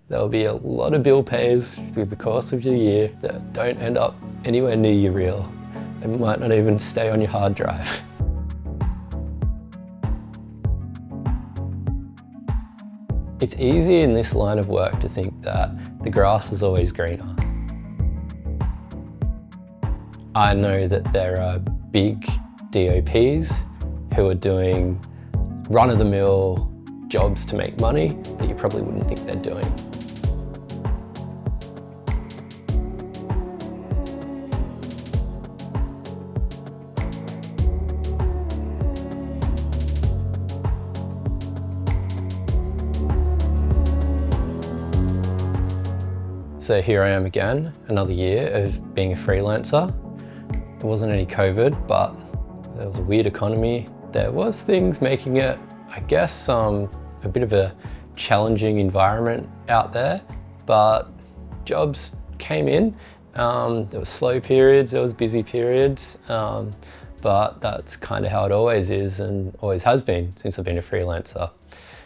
There'll be a lot of bill pays through the course of your year that don't end up anywhere near your reel. They might not even stay on your hard drive. It's easy in this line of work to think that the grass is always greener. I know that there are big DOPs who are doing run-of-the-mill jobs to make money that you probably wouldn't think they're doing. So here I am again, another year of being a freelancer. There wasn't any COVID, but there was a weird economy. There was things making it, I guess, a bit of a challenging environment out there, but jobs came in. There was slow periods, there was busy periods, but that's kind of how it always is and always has been since I've been a freelancer.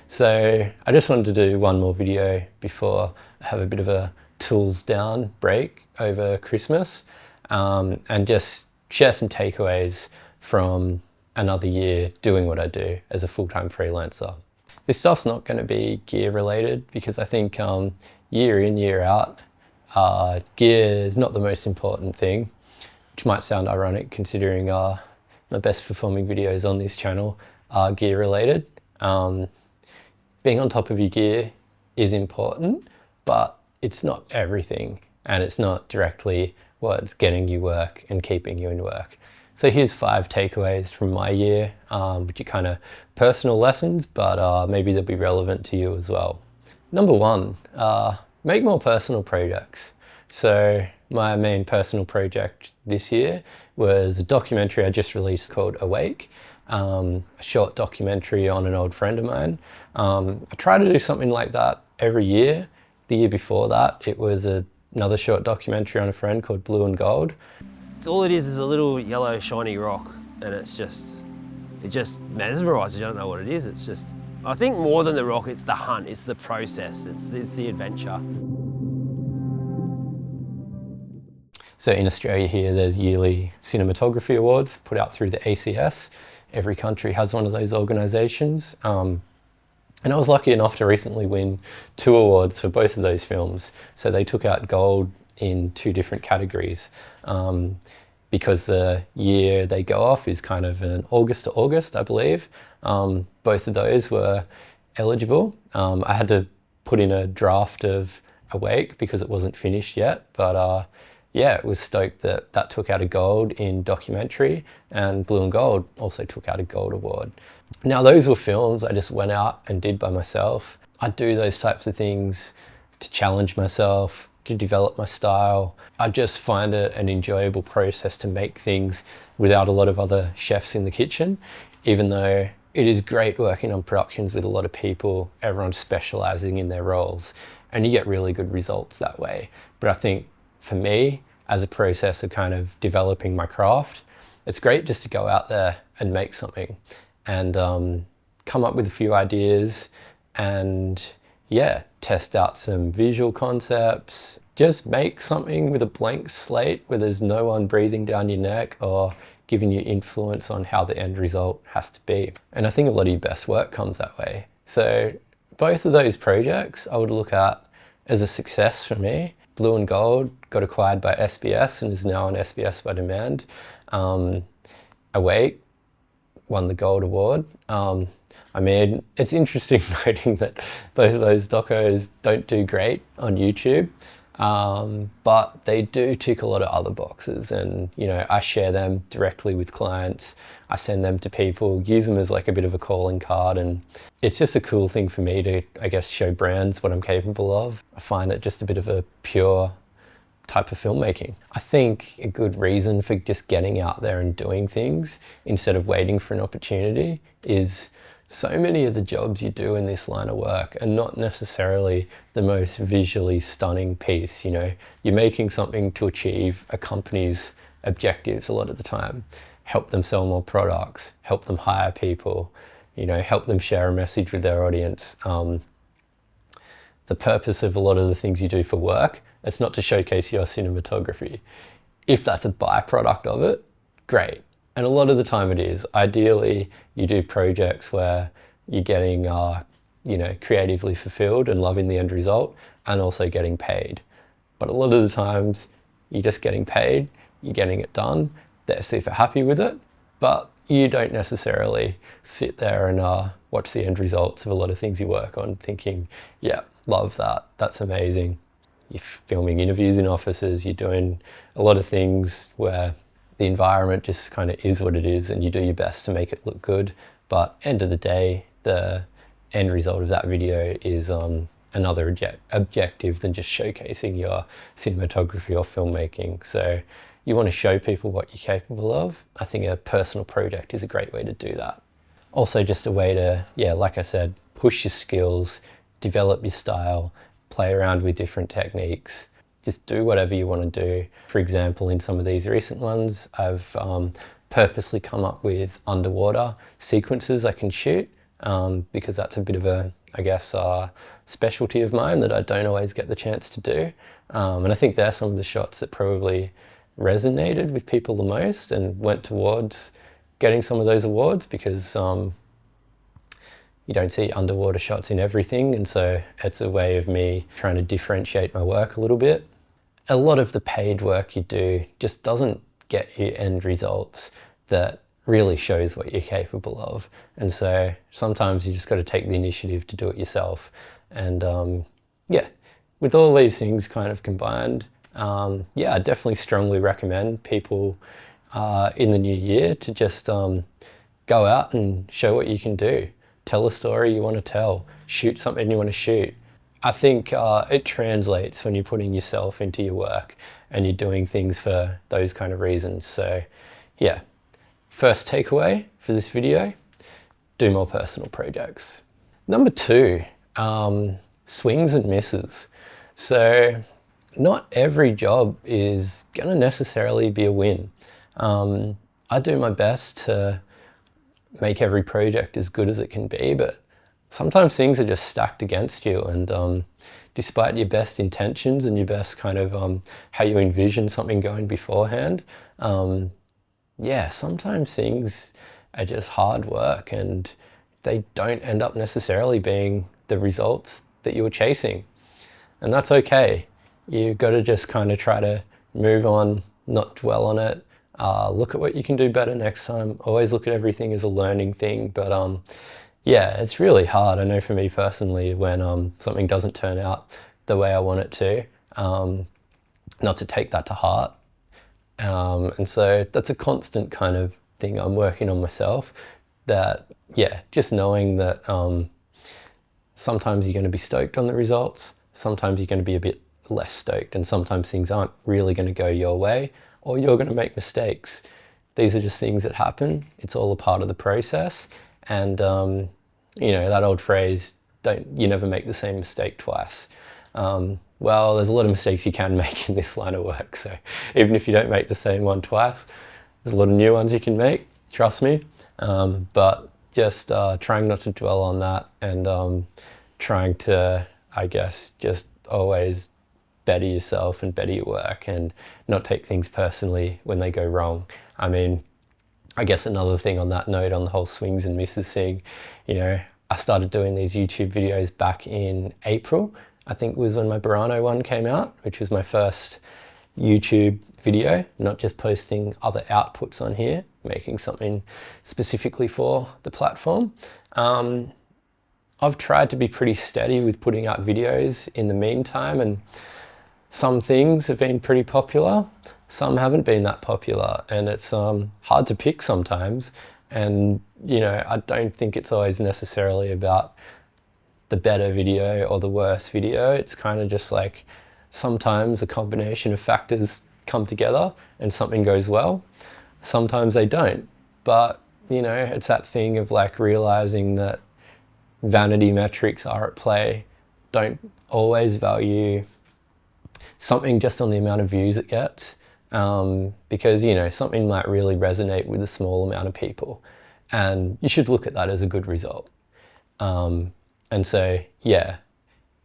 So I just wanted to do one more video before I have a bit of a tools down break over Christmas, and just share some takeaways from another year doing what I do as a full-time freelancer. This stuff's not going to be gear related because I think year in, year out, gear is not the most important thing, which might sound ironic considering my best performing videos on this channel are gear related. Being on top of your gear is important, but it's not everything, and it's not directly what's getting you work and keeping you in work. So here's 5 takeaways from my year, which are kind of personal lessons, but maybe they'll be relevant to you as well. Number 1, make more personal projects. So my main personal project this year was a documentary I just released called Awake, a short documentary on an old friend of mine. I try to do something like that every year. The year before that, it was another short documentary on a friend called Blue and Gold. It's all it is a little yellow shiny rock, and it just mesmerises you. I don't know what it is. It's just, I think more than the rock, it's the hunt, it's the process, it's the adventure. So in Australia here, there's yearly cinematography awards put out through the ACS. Every country has one of those organisations. And I was lucky enough to recently win 2 awards for both of those films. So they took out gold in 2 different categories. Because the year they go off is kind of an August to August, I believe. Both of those were eligible. I had to put in a draft of Awake because it wasn't finished yet. But yeah, it was stoked that that took out a gold in documentary, and Blue and Gold also took out a gold award. Now those were films I just went out and did by myself. I do those types of things to challenge myself, to develop my style. I just find it an enjoyable process to make things without a lot of other chefs in the kitchen, even though it is great working on productions with a lot of people, everyone specialising in their roles, and you get really good results that way. But I think for me, as a process of kind of developing my craft, it's great just to go out there and make something and come up with a few ideas and yeah, test out some visual concepts. Just make something with a blank slate where there's no one breathing down your neck or giving you influence on how the end result has to be. And I think a lot of your best work comes that way. So both of those projects I would look at as a success for me. Blue and Gold got acquired by SBS and is now on SBS by demand. Awake won the Gold Award. I mean, it's interesting noting that both of those docos don't do great on YouTube, but they do tick a lot of other boxes, and you know, I share them directly with clients. I send them to people, use them as like a bit of a calling card, and it's just a cool thing for me to, I guess, show brands what I'm capable of. I find it just a bit of a pure type of filmmaking. I think a good reason for just getting out there and doing things instead of waiting for an opportunity is so many of the jobs you do in this line of work are not necessarily the most visually stunning piece. You know, you're making something to achieve a company's objectives a lot of the time. Help them sell more products, help them hire people, you know, help them share a message with their audience. the purpose of a lot of the things you do for work. It's not to showcase your cinematography. If that's a byproduct of it, great. And a lot of the time it is. Ideally, you do projects where you're getting, creatively fulfilled and loving the end result, and also getting paid. But a lot of the times you're just getting paid, you're getting it done, they're super happy with it, but you don't necessarily sit there and watch the end results of a lot of things you work on thinking, yeah, love that, that's amazing. You're filming interviews in offices, you're doing a lot of things where the environment just kind of is what it is and you do your best to make it look good. But end of the day, the end result of that video is another objective than just showcasing your cinematography or filmmaking. So you want to show people what you're capable of. I think a personal project is a great way to do that. Also just a way to, like I said, push your skills, develop your style, play around with different techniques, just do whatever you want to do. For example, in some of these recent ones, I've purposely come up with underwater sequences I can shoot because that's a bit of a, specialty of mine that I don't always get the chance to do. And I think they're some of the shots that probably resonated with people the most and went towards getting some of those awards, because you don't see underwater shots in everything, and so it's a way of me trying to differentiate my work a little bit. A lot of the paid work you do just doesn't get you end results that really shows what you're capable of, and so sometimes you just got to take the initiative to do it yourself. And with all these things kind of combined, I definitely strongly recommend people in the new year to just go out and show what you can do. Tell a story you want to tell, shoot something you want to shoot. I think it translates when you're putting yourself into your work and you're doing things for those kind of reasons. So first takeaway for this video, do more personal projects. Number 2, swings and misses. So not every job is gonna necessarily be a win. I do my best to make every project as good as it can be, but sometimes things are just stacked against you, and despite your best intentions and your best kind of how you envision something going beforehand, sometimes things are just hard work and they don't end up necessarily being the results that you were chasing. And that's okay. You've got to just kind of try to move on, not dwell on it. Look at what you can do better next time. Always look at everything as a learning thing. But it's really hard. I know for me personally, when something doesn't turn out the way I want it to, not to take that to heart. And so that's a constant kind of thing I'm working on myself, that, just knowing that sometimes you're going to be stoked on the results, sometimes you're going to be a bit less stoked, and sometimes things aren't really going to go your way, or you're going to make mistakes. These are just things that happen. It's all a part of the process. And, that old phrase, you never make the same mistake twice. Well, there's a lot of mistakes you can make in this line of work. So even if you don't make the same one twice, there's a lot of new ones you can make, trust me. But just trying not to dwell on that, and trying to, just always better yourself and better your work, and not take things personally when they go wrong. I mean, I guess another thing on that note, on the whole swings and misses thing, I started doing these YouTube videos back in April, I think was when my Burano one came out, which was my first YouTube video, not just posting other outputs on here, making something specifically for the platform. I've tried to be pretty steady with putting out videos in the meantime, and some things have been pretty popular, some haven't been that popular, and it's hard to pick sometimes. And I don't think it's always necessarily about the better video or the worse video. It's kind of just like sometimes a combination of factors come together and something goes well. Sometimes they don't. But it's that thing of like realizing that vanity metrics are at play. Don't always value something just on the amount of views it gets, because something might really resonate with a small amount of people, and you should look at that as a good result. And so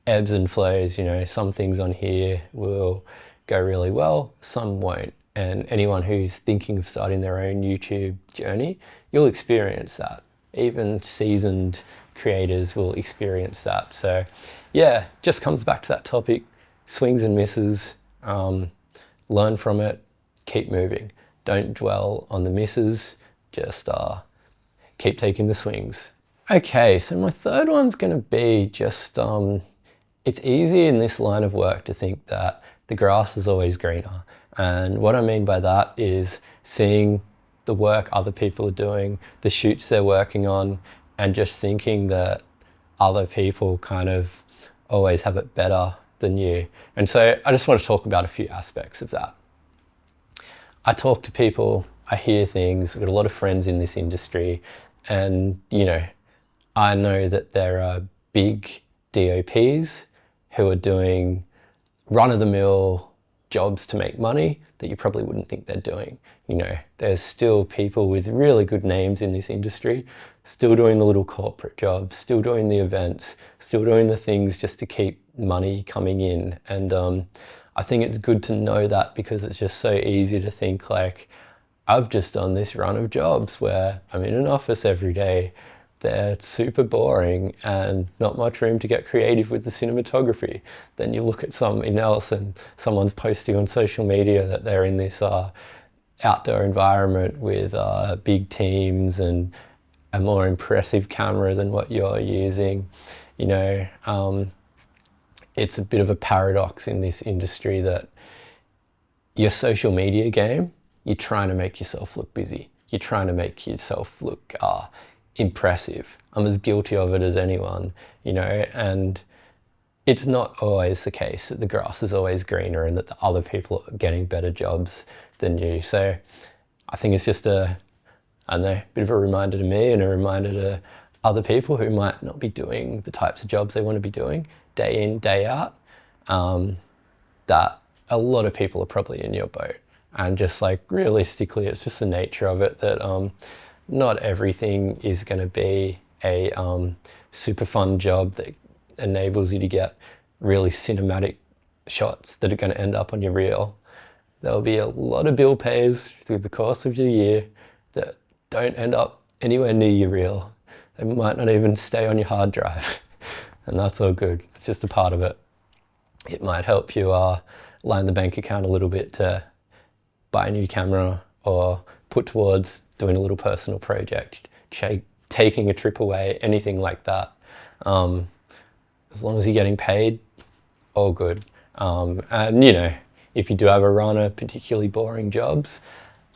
ebbs and flows. Some things on here will go really well, some won't. And anyone who's thinking of starting their own YouTube journey, you'll experience that. Even seasoned creators will experience that. So yeah, just comes back to that topic, swings and misses, learn from it, keep moving. Don't dwell on the misses, just keep taking the swings. Okay, so my third one's gonna be just, it's easy in this line of work to think that the grass is always greener. And what I mean by that is seeing the work other people are doing, the shoots they're working on, and just thinking that other people kind of always have it better than you. And so I just want to talk about a few aspects of that. I talk to people, I hear things, I've got a lot of friends in this industry, and I know that there are big DOPs who are doing run-of-the-mill jobs to make money that you probably wouldn't think they're doing. There's still people with really good names in this industry, still doing the little corporate jobs, still doing the events, still doing the things just to keep money coming in. And I think it's good to know that, because it's just so easy to think like, I've just done this run of jobs where I'm in an office every day. They're super boring and not much room to get creative with the cinematography. Then you look at something else and someone's posting on social media that they're in this outdoor environment with big teams and a more impressive camera than what you're using. It's a bit of a paradox in this industry that your social media game, you're trying to make yourself look busy. You're trying to make yourself look impressive. I'm as guilty of it as anyone, and it's not always the case that the grass is always greener and that the other people are getting better jobs than you. So I think it's just a bit of a reminder to me and a reminder to other people who might not be doing the types of jobs they want to be doing day in, day out, that a lot of people are probably in your boat. And just like realistically, it's just the nature of it that not everything is going to be a super fun job that enables you to get really cinematic shots that are going to end up on your reel. There'll be a lot of bill pays through the course of your year that don't end up anywhere near your reel. They might not even stay on your hard drive, and that's all good. It's just a part of it. It might help you line the bank account a little bit to buy a new camera or put towards doing a little personal project, taking a trip away, anything like that. As long as you're getting paid, all good. And if you do have a run of particularly boring jobs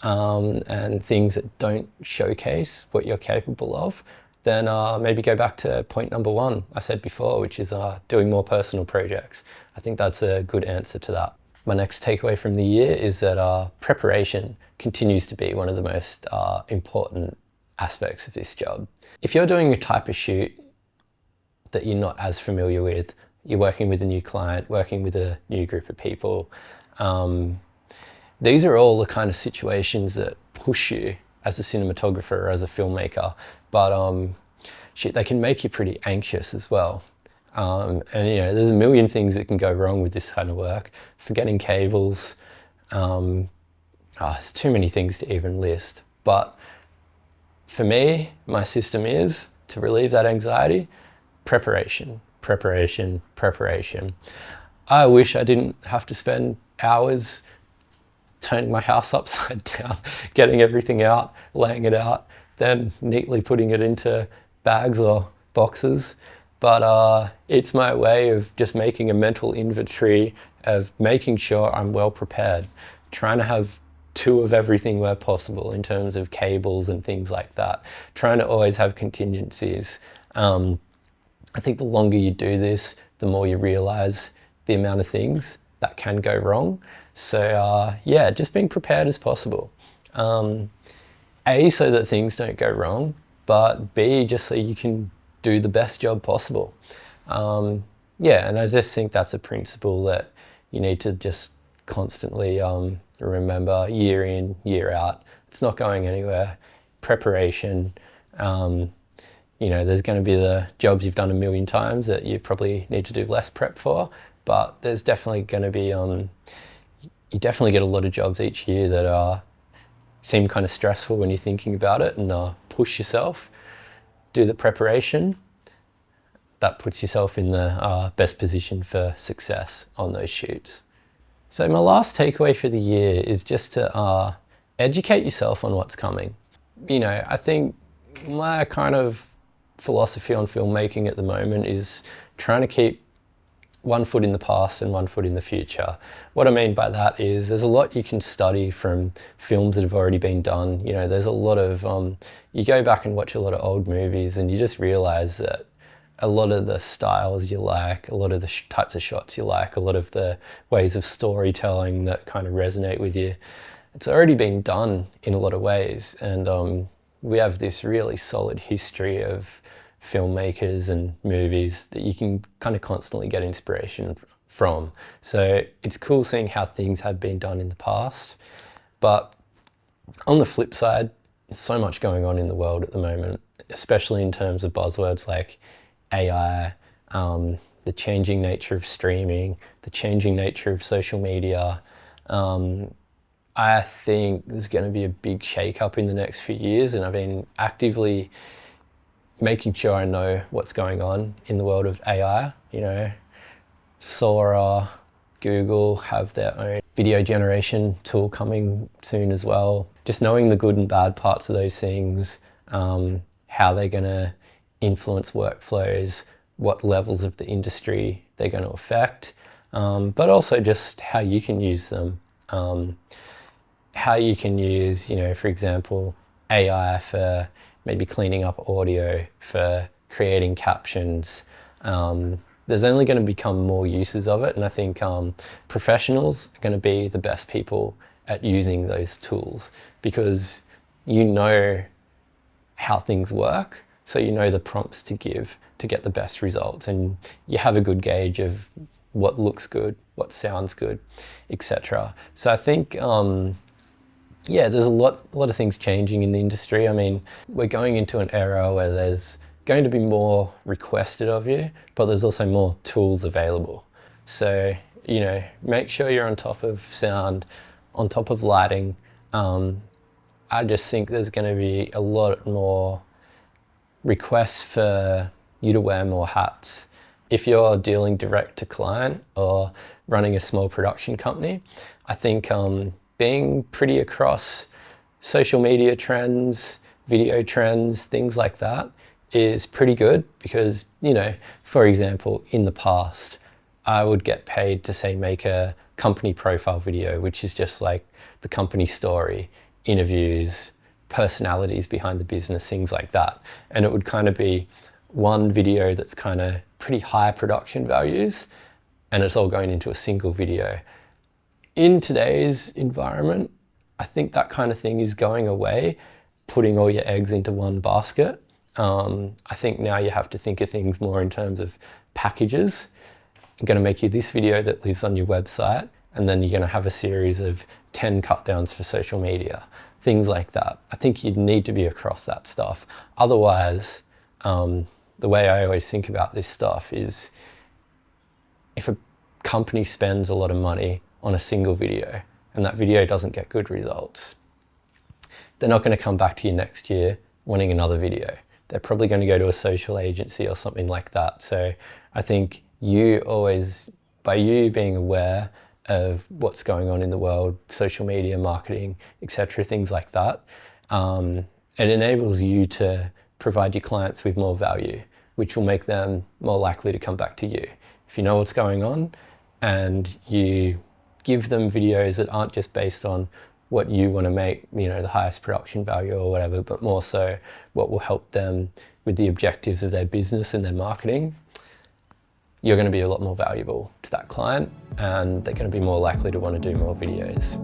and things that don't showcase what you're capable of, then maybe go back to point number one I said before, which is doing more personal projects. I think that's a good answer to that. My next takeaway from the year is that preparation continues to be one of the most important aspects of this job. If you're doing a type of shoot that you're not as familiar with, you're working with a new client, working with a new group of people, these are all the kind of situations that push you as a cinematographer or as a filmmaker, but they can make you pretty anxious as well. And there's a million things that can go wrong with this kind of work. Forgetting cables, there's too many things to even list. But for me, my system is to relieve that anxiety, preparation, preparation, preparation. I wish I didn't have to spend hours turning my house upside down, getting everything out, laying it out, then neatly putting it into bags or boxes. But it's my way of just making a mental inventory of making sure I'm well prepared, trying to have two of everything where possible in terms of cables and things like that, trying to always have contingencies. I think the longer you do this, the more you realize the amount of things that can go wrong. So yeah, just being prepared as possible. A, so that things don't go wrong, but B, just so you can do the best job possible. Yeah, and I just think that's a principle that you need to just constantly remember year in, year out. It's not going anywhere. Preparation, You know, there's going to be the jobs you've done a million times that you probably need to do less prep for, but there's definitely going to be, you definitely get a lot of jobs each year that seem kind of stressful when you're thinking about it, and push yourself, do the preparation. That puts yourself in the best position for success on those shoots. So my last takeaway for the year is just to educate yourself on what's coming. You know, I think my kind of philosophy on filmmaking at the moment is trying to keep one foot in the past and one foot in the future. What I mean by that is there's a lot you can study from films that have already been done. You know, there's a lot of, you go back and watch a lot of old movies and you just realize that a lot of the styles you like, a lot of the types of shots you like, a lot of the ways of storytelling that kind of resonate with you, it's already been done in a lot of ways. And we have this really solid history of filmmakers and movies that you can kind of constantly get inspiration from. So it's cool seeing how things have been done in the past. But on the flip side, there's so much going on in the world at the moment, especially in terms of buzzwords like AI, the changing nature of streaming, the changing nature of social media. I think there's going to be a big shake-up in the next few years, and I've been actively making sure I know what's going on in the world of AI. You know, Sora, Google have their own video generation tool coming soon as well. Just knowing the good and bad parts of those things, how they're going to influence workflows, what levels of the industry they're going to affect, but also just how you can use them. How you can use, you know, for example, AI for maybe cleaning up audio, for creating captions. There's only going to become more uses of it, and I think professionals are going to be the best people at using those tools because you know how things work, so you know the prompts to give to get the best results, and you have a good gauge of what looks good, what sounds good, etc. So I think yeah, there's a lot of things changing in the industry. I mean, we're going into an era where there's going to be more requested of you, but there's also more tools available. So, you know, make sure you're on top of sound, on top of lighting. I just think there's going to be a lot more requests for you to wear more hats. If you're dealing direct to client or running a small production company, I think being pretty across social media trends, video trends, things like that is pretty good because, you know, for example, in the past, I would get paid to say make a company profile video, which is just like the company story, interviews, personalities behind the business, things like that. And it would kind of be one video that's kind of pretty high production values and it's all going into a single video. In today's environment, I think that kind of thing is going away, putting all your eggs into one basket. I think now you have to think of things more in terms of packages. I'm going to make you this video that lives on your website, and then you're going to have a series of 10 cut downs for social media, things like that. I think you'd need to be across that stuff. Otherwise, the way I always think about this stuff is if a company spends a lot of money on a single video and that video doesn't get good results, they're not going to come back to you next year wanting another video. They're probably going to go to a social agency or something like that. So I think you always, by you being aware of what's going on in the world, social media, marketing, etc., things like that, it enables you to provide your clients with more value, which will make them more likely to come back to you. If you know what's going on and you give them videos that aren't just based on what you want to make, you know, the highest production value or whatever, but more so what will help them with the objectives of their business and their marketing, you're going to be a lot more valuable to that client and they're going to be more likely to want to do more videos.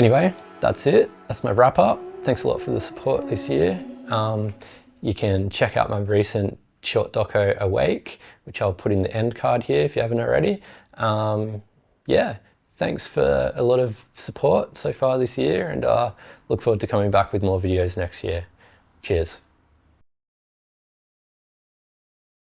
Anyway, that's it. That's my wrap up. Thanks a lot for the support this year. You can check out my recent short doco Awake, which I'll put in the end card here if you haven't already. Yeah, thanks for a lot of support so far this year, and look forward to coming back with more videos next year. Cheers.